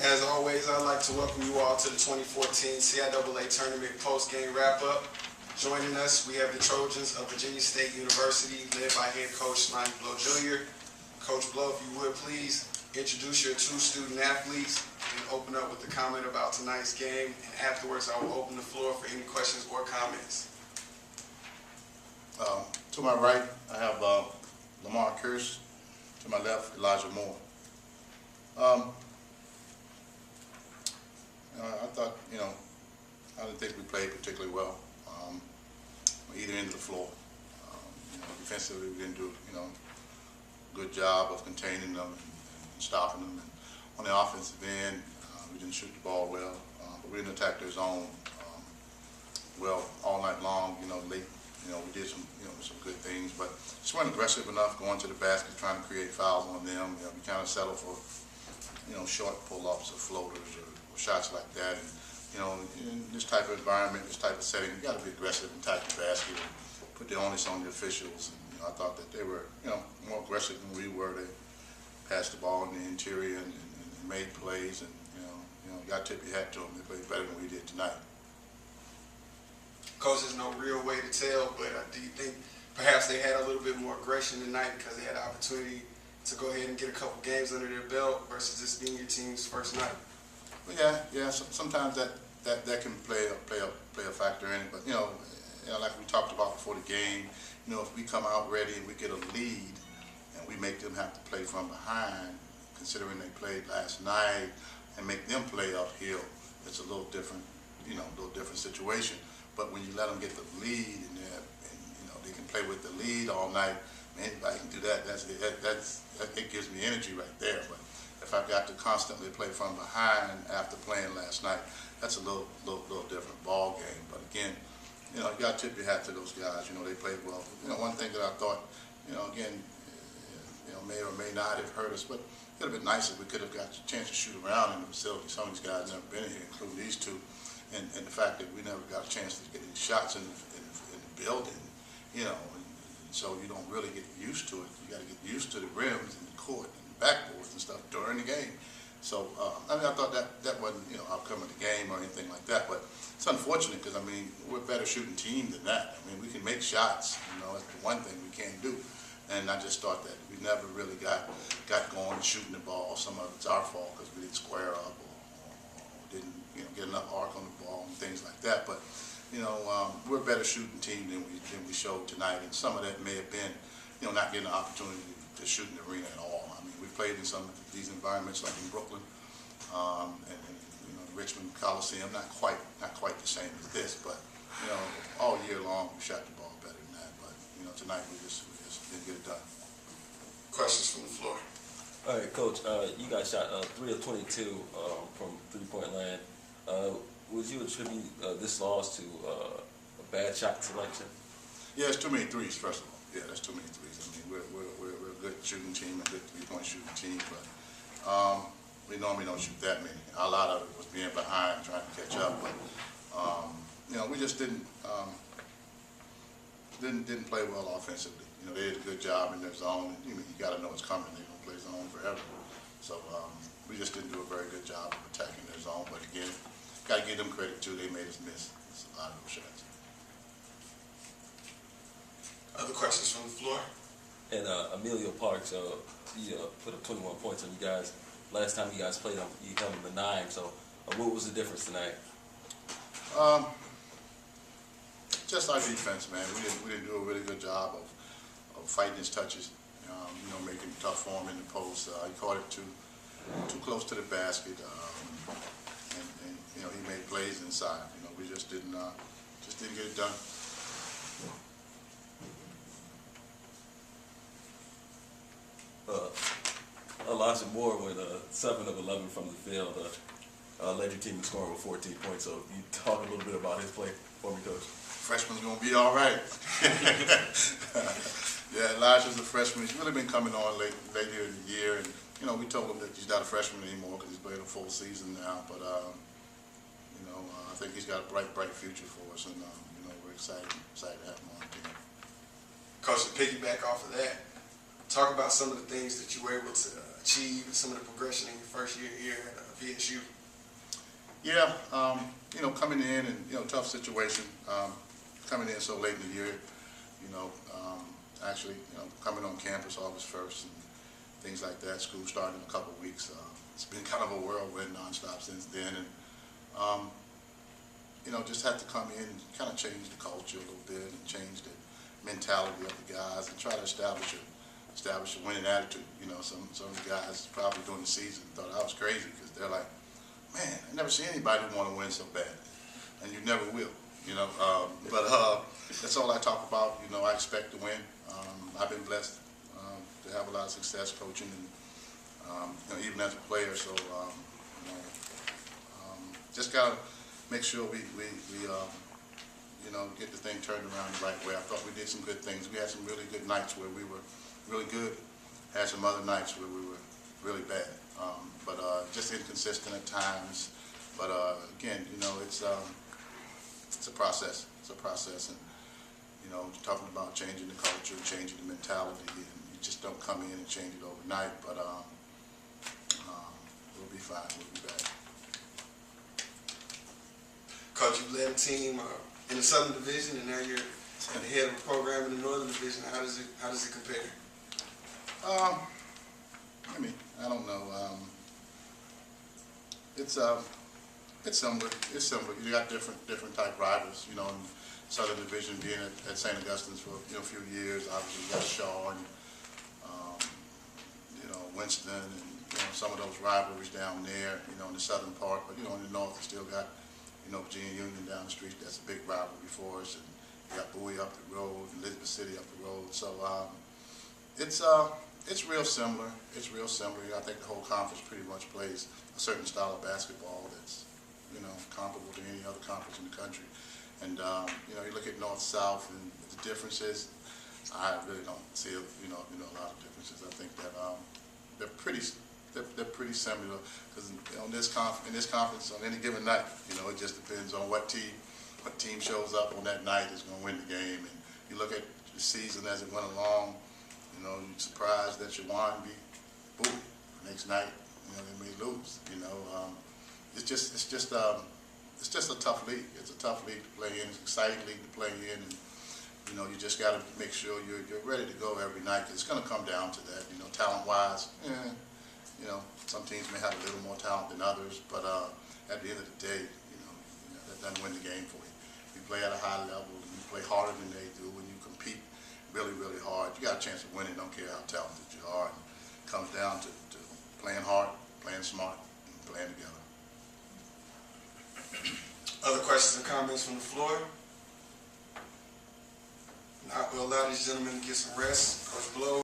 As always, I'd like to welcome you all to the 2014 CIAA Tournament post-game wrap-up. Joining us, we have the Trojans of Virginia State University, led by head coach Lonnie Blow Jr. Coach Blow, if you would please introduce your two student athletes and open up with a comment about tonight's game. And afterwards, I will open the floor for any questions or comments. To my right, I have Lamar Kirsch. To my left, Elijah Moore. I thought, I didn't think we played particularly well on either end of the floor. Defensively, we didn't do, a good job of containing them and stopping them. And on the offensive end, we didn't shoot the ball well, but we didn't attack their zone well all night long. Late, we did some good things, but just weren't aggressive enough going to the basket, trying to create fouls on them. We kind of settled for, short pull-ups or floaters or shots like that. And, in this type of environment, this type of setting, you got to be aggressive and attack the basket and put the onus on the officials. And, I thought that they were, more aggressive than we were. They passed the ball in the interior and made plays, and, you got to tip your hat to them. They played better than we did tonight. Coach, there's no real way to tell, but do you think perhaps they had a little bit more aggression tonight because they had the opportunity to go ahead and get a couple games under their belt versus this being your team's first night? Well, yeah. Sometimes that can play a factor in it. But like we talked about before the game, if we come out ready and we get a lead, and we make them have to play from behind, considering they played last night, and make them play uphill, it's a little different, different situation. But when you let them get the lead and they can play with the lead all night, anybody can do that. It gives me energy right there. But if I've got to constantly play from behind after playing last night, that's a little different ball game. But again, you got to tip your hat to those guys. They played well. One thing that I thought, again, may or may not have hurt us, but it would have been nice if we could have got a chance to shoot around in the facility. Some of these guys never been here, including these two, and the fact that we never got a chance to get any shots in the building, and so you don't really get used to it. You got to get used to the rims and the court and the backboards and stuff during the game. So, I thought that wasn't, outcome of the game or anything like that, but it's unfortunate because, we're a better shooting team than that. We can make shots, that's the one thing we can't do. And I just thought that we never really got going shooting the ball. Some of it's our fault because we didn't square up or didn't, get enough arc on the ball and things like that. But, we're a better shooting team than we showed tonight, and some of that may have been, not getting the opportunity to shoot in the arena at all. We played in some of these environments like in Brooklyn and the Richmond Coliseum, not quite the same as this, but all year long we shot the ball better than that. But tonight we just didn't get it done. Questions from the floor. All right, Coach. You guys shot 3 of 22 from three-point land. Would you attribute this loss to a bad shot selection? Yeah, it's too many threes. First of all, yeah, that's too many threes. We're a good shooting team, a good three-point shooting team, but we normally don't shoot that many. A lot of it was being behind, trying to catch up, but we just didn't play well offensively. They did a good job in their zone. You got to know it's coming. They're gonna play zone forever. So we just didn't do a very good job of attacking their zone. But again, got to give them credit too. They made us miss a lot of those shots. Other questions from the floor? And Emilio Parks, he put up 21 points on you guys. Last time you guys played him, you held him to 9. So what was the difference tonight? Just our defense, man. We didn't do a really good job of fighting his touches. Making it tough for him in the post. He caught it too close to the basket, and he made plays inside. We just didn't get it done. Elijah Moore with 7 of 11 from the field led your team to score with 14 points. So you talk a little bit about his play for me, Coach. Freshman's gonna be all right. Yeah, Elijah's a freshman. He's really been coming on late here in the year, and we told him that he's not a freshman anymore because he's played a full season now. But I think he's got a bright future for us, and we're excited to have him on the team. Coach, to piggyback off of that, talk about some of the things that you were able to achieve, some of the progression in your first year here at VSU? Yeah, you know, coming in and, you know, tough situation, coming in so late in the year, you know, actually, you know, coming on campus August 1st and things like that, school starting in a couple of weeks. It's been kind of a whirlwind nonstop since then, and, you know, just had to come in and kind of change the culture a little bit and change the mentality of the guys and try to establish a winning attitude. You know, some of the guys probably during the season thought I was crazy because they're like, man, I never see anybody want to win so bad, and you never will, you know. But that's all I talk about. You know, I expect to win. I've been blessed to have a lot of success coaching, and you know, even as a player. So you know, just gotta make sure we you know, get the thing turned around the right way. I thought we did some good things. We had some really good nights where we were really good. Had some other nights where we were really bad. But just inconsistent at times. But again, you know, it's a process. It's a process, and you know, talking about changing the culture, changing the mentality, and you just don't come in and change it overnight. But we'll be fine. We'll be back. Coach, you led a team in the Southern Division, and now you're the head of the program in the Northern Division. How does it compare? I mean, I don't know. It's similar. It's similar. You got different type rivals. You know, in Southern Division, being at St. Augustine's for a few years. Obviously, you got Shaw and you know, Winston, and you know, some of those rivalries down there. You know, in the southern part, but you know, in the north, you still got, you know, Virginia Union down the street. That's a big rivalry for us, and you got Bowie up the road, and Elizabeth City up the road. So it's real similar. It's real similar. I think the whole conference pretty much plays a certain style of basketball that's, you know, comparable to any other conference in the country. And you know, you look at North-South and the differences. I really don't see, you know, a lot of differences. I think that they're pretty similar, because in this conference on any given night, you know, it just depends on what team shows up on that night is going to win the game. And you look at the season as it went along, you know, you're surprised that you won, boom, next night, you know, they may lose. You know, it's just a tough league. It's a tough league to play in. It's an exciting league to play in, and you know, you just got to make sure you're ready to go every night. 'Cause it's going to come down to that. You know, talent-wise, you know, some teams may have a little more talent than others, but at the end of the day, you know, that doesn't win the game for you. You play at a high level, and you play harder than they do, and you compete really, really hard. You got a chance of winning. Don't care how talented you are. And it comes down to playing hard, playing smart, and playing together. Other questions or comments from the floor? Not, we'll allow these gentlemen to get some rest. Coach Blow.